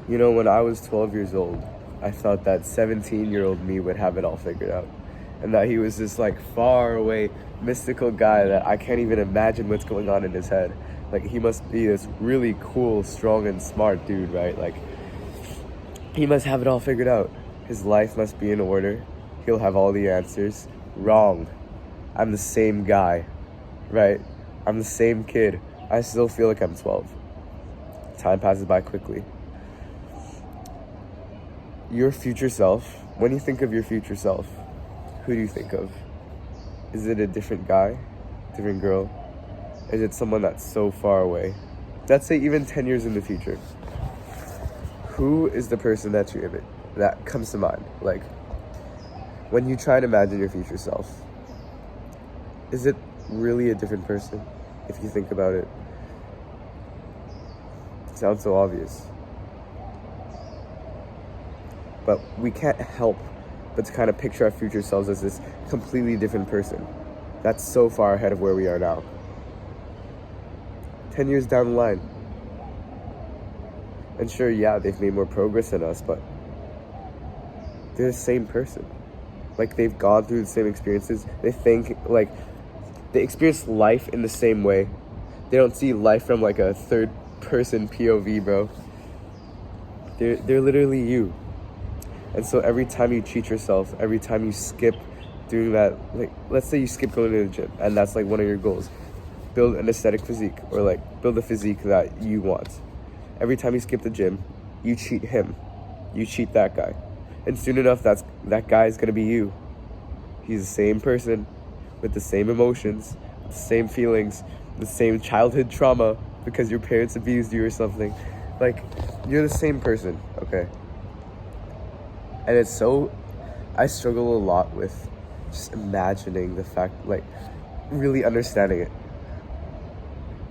You know, when I was 12 years old, I thought that 17-year-old me would have it all figured out. And that he was this like far away mystical guy that I can't even imagine what's going on in his head. Like he must be this really cool, strong and smart dude, right? Like he must have it all figured out. His life must be in order. He'll have all the answers. Wrong. I'm the same guy, right? I'm the same kid. I still feel like I'm 12. Time passes by quickly. Your future self, when you think of your future self, who do you think of? Is it a different guy, different girl? Is it someone that's so far away? Let's say even 10 years in the future. Who is the person that you image, that comes to mind? Like, when you try to imagine your future self, is it really a different person? If you think about it. It sounds so obvious. But we can't help but to kind of picture our future selves as this completely different person that's so far ahead of where we are now. 10 years down the line. And sure, yeah, they've made more progress than us, but they're the same person. Like, they've gone through the same experiences. They think, like, they experience life in the same way. They don't see life from, like, a third-person POV, bro. They're literally you. And so every time you cheat yourself, every time you skip doing that, like, let's say you skip going to the gym, and that's, like, one of your goals. Build an aesthetic physique, or, like, build a physique that you want. Every time you skip the gym, you cheat him. You cheat that guy. And soon enough, that guy is going to be you. He's the same person, with the same emotions, the same feelings, the same childhood trauma, because your parents abused you or something. Like, you're the same person, okay? And it's so, I struggle a lot with just imagining the fact, like, really understanding it.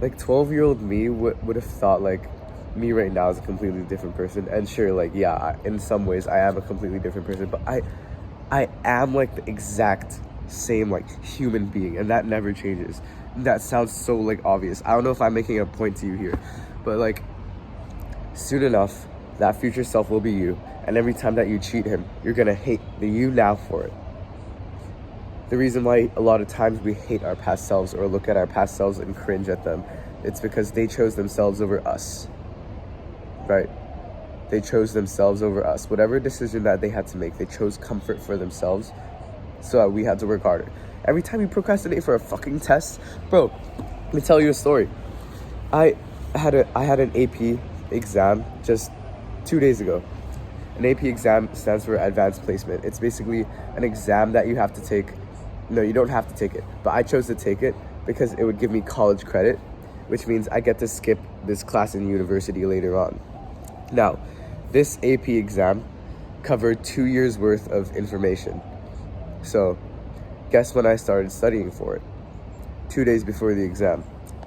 Like, 12-year-old me would have thought, like, me right now is a completely different person. And sure, like, yeah, in some ways, I am a completely different person. But I am, like, the exact same, like, human being. And that never changes. That sounds so, like, obvious. I don't know if I'm making a point to you here. But, like, soon enough, that future self will be you. And every time that you cheat him, you're going to hate the you now for it. The reason why a lot of times we hate our past selves or look at our past selves and cringe at them, it's because they chose themselves over us, right? They chose themselves over us. Whatever decision that they had to make, they chose comfort for themselves so that we had to work harder. Every time you procrastinate for a fucking test, bro, let me tell you a story. I had an AP exam just 2 days ago. An AP exam stands for Advanced Placement. It's basically an exam that you have to take. No, you don't have to take it, but I chose to take it because it would give me college credit, which means I get to skip this class in university later on. Now, this AP exam covered 2 years worth of information. So, guess when I started studying for it? 2 days before the exam.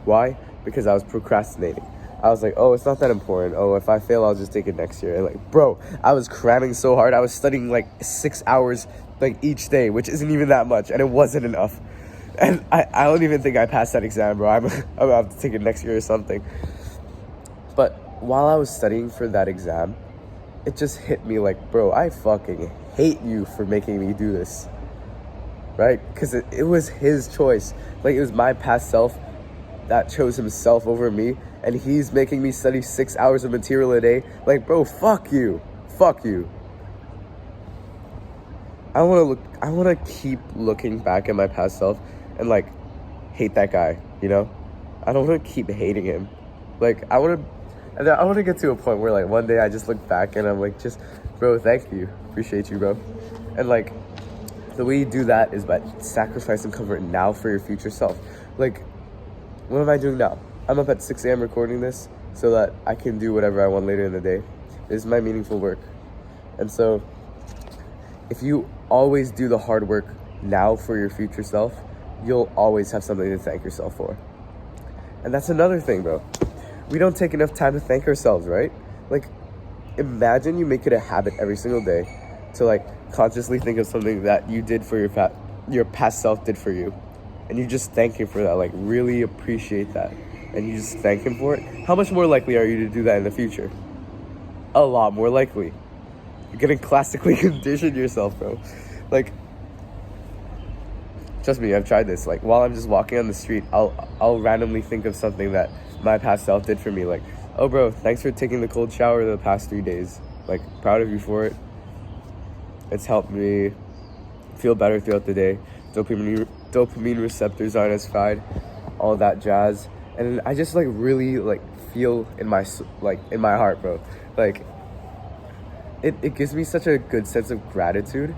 Why? Because I was procrastinating. I was like, oh, it's not that important. Oh, if I fail, I'll just take it next year. And like, bro, I was cramming so hard. I was studying like 6 hours like each day, which isn't even that much. And it wasn't enough. And I don't even think I passed that exam, bro. I'm going to have to take it next year or something. But while I was studying for that exam, it just hit me like, bro, I fucking hate you for making me do this. Right? Because it was his choice. Like, it was my past self that chose himself over me. And he's making me study 6 hours of material a day. Like, bro, fuck you. Fuck you. I want to keep looking back at my past self and, like, hate that guy, you know? I don't want to keep hating him. Like, I want to get to a point where, like, one day I just look back and I'm like, just, bro, thank you. Appreciate you, bro. And, like, the way you do that is by sacrificing comfort now for your future self. Like, what am I doing now? I'm up at 6 a.m. recording this so that I can do whatever I want later in the day. This is my meaningful work. And so, if you always do the hard work now for your future self, you'll always have something to thank yourself for. And that's another thing, bro. We don't take enough time to thank ourselves, right? Like, imagine you make it a habit every single day to, like, consciously think of something that you did for your past self did for you. And you just thank him for that, like, really appreciate that. And you just thank him for it. How much more likely are you to do that in the future? a lot more likely. You're gonna classically condition yourself, bro. Like, trust me, I've tried this. Like, while I'm just walking on the street, I'll randomly think of something that my past self did for me. Like, oh, bro, thanks for taking the cold shower the past 3 days. Like, proud of you for it. It's helped me feel better throughout the day. Dopamine receptors aren't as fried. All that jazz. And I just, like, really, like, feel in my heart, bro. Like, it gives me such a good sense of gratitude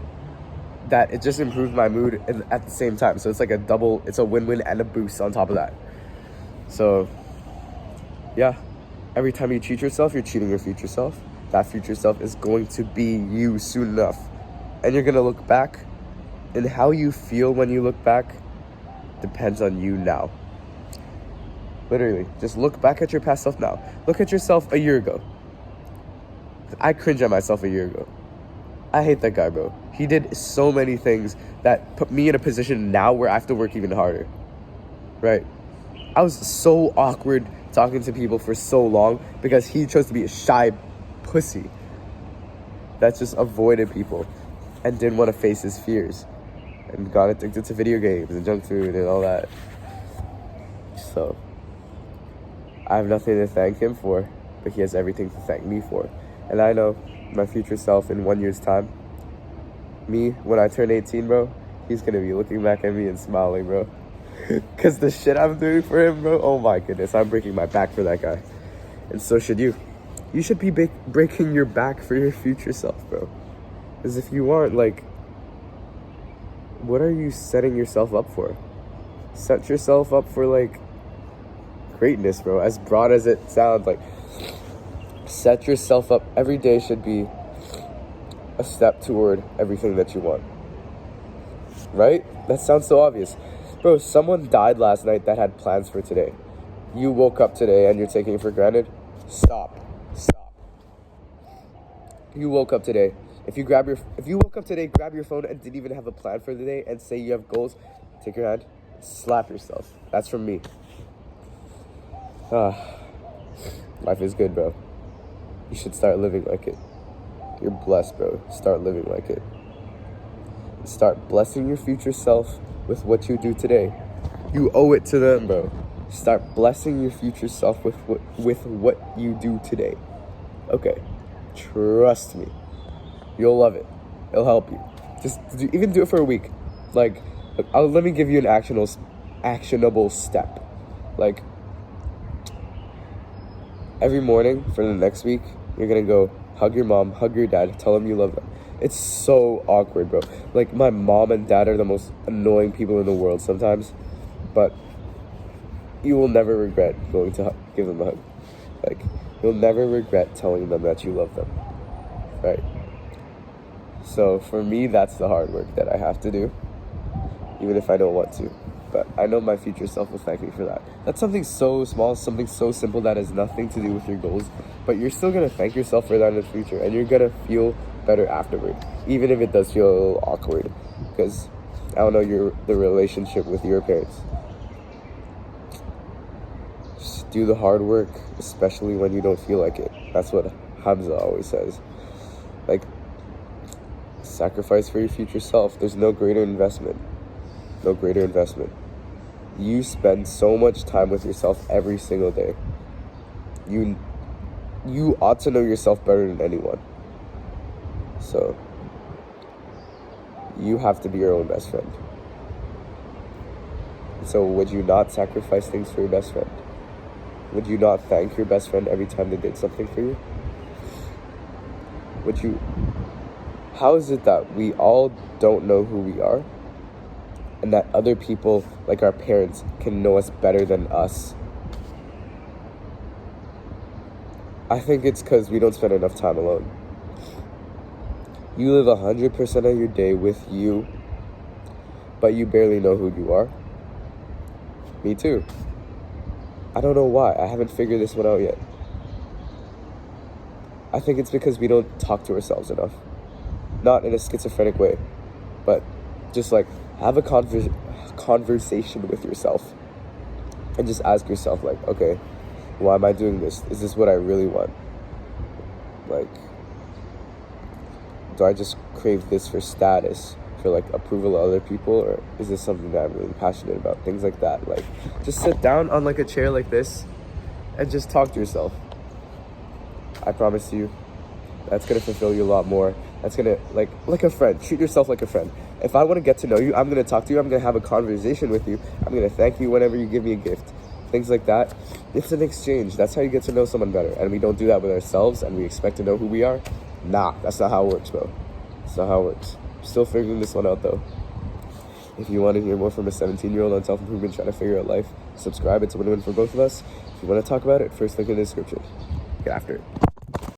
that it just improved my mood at the same time. So it's like it's a win-win and a boost on top of that. So, yeah, every time you cheat yourself, you're cheating your future self. That future self is going to be you soon enough. And you're going to look back, and how you feel when you look back depends on you now. Literally, just look back at your past self now. Look at yourself a year ago. I cringe at myself a year ago. I hate that guy, bro. He did so many things that put me in a position now where I have to work even harder. Right? I was so awkward talking to people for so long because he chose to be a shy pussy that just avoided people and didn't want to face his fears and got addicted to video games and junk food and all that. So, I have nothing to thank him for, but he has everything to thank me for. And I know my future self in 1 year's time, me, when I turn 18, bro, he's going to be looking back at me and smiling, bro. Because the shit I'm doing for him, bro, oh my goodness, I'm breaking my back for that guy. And so should you. You should be breaking your back for your future self, bro. Because if you aren't, like, what are you setting yourself up for? Set yourself up for, like, greatness, bro. As broad as it sounds, like, set yourself up. Every day should be a step toward everything that you want. Right? That sounds so obvious. Bro, someone died last night that had plans for today. You woke up today and you're taking it for granted? Stop. You woke up today. If you woke up today, grab your phone and didn't even have a plan for the day and say you have goals, take your hand, slap yourself. That's from me. Life is good, bro. You should start living like it. You're blessed, bro. Start living like it. Start blessing your future self with what you do today. You owe it to them, bro. Start blessing your future self with what you do today. Okay. Trust me. You'll love it. It'll help you. Just even do it for a week. Like, let me give you an actionable step. Like, every morning for the next week, you're gonna go hug your mom, hug your dad, tell them you love them. It's so awkward, bro. Like, my mom and dad are the most annoying people in the world sometimes, but you will never regret going to give them a hug. Like, you'll never regret telling them that you love them, right? So for me, that's the hard work that I have to do, even if I don't want to. But I know my future self will thank me for that. That's something so small, something so simple that has nothing to do with your goals, but you're still going to thank yourself for that in the future, and you're going to feel better afterward, even if it does feel a little awkward, because, I don't know, the relationship with your parents. Just do the hard work, especially when you don't feel like it. That's what Hamza always says. Like, sacrifice for your future self. There's no greater investment. No greater investment. You spend so much time with yourself every single day. You ought to know yourself better than anyone. So, you have to be your own best friend. So would you not sacrifice things for your best friend? Would you not thank your best friend every time they did something for you? How is it that we all don't know who we are, and that other people, like our parents, can know us better than us? I think it's because we don't spend enough time alone. You live 100% of your day with you, but you barely know who you are. Me too. I don't know why. I haven't figured this one out yet. I think it's because we don't talk to ourselves enough. Not in a schizophrenic way, but just like have a conversation with yourself and just ask yourself, like, okay, why am I doing this? Is this what I really want? Like, do I just crave this for status, for like approval of other people, or is this something that I'm really passionate about? Things like that. Like, just sit down on like a chair like this and just talk to yourself. I promise you, that's gonna fulfill you a lot more. That's gonna, like a friend. Treat yourself like a friend. If I want to get to know you, I'm gonna talk to you. I'm gonna have a conversation with you. I'm gonna thank you whenever you give me a gift. Things like that. It's an exchange. That's how you get to know someone better. And we don't do that with ourselves, and we expect to know who we are. Nah, that's not how it works, bro. That's not how it works. Still figuring this one out, though. If you want to hear more from a 17-year-old on self-improvement trying to figure out life, subscribe. It's a win-win for both of us. If you want to talk about it, first link in the description. Get after it.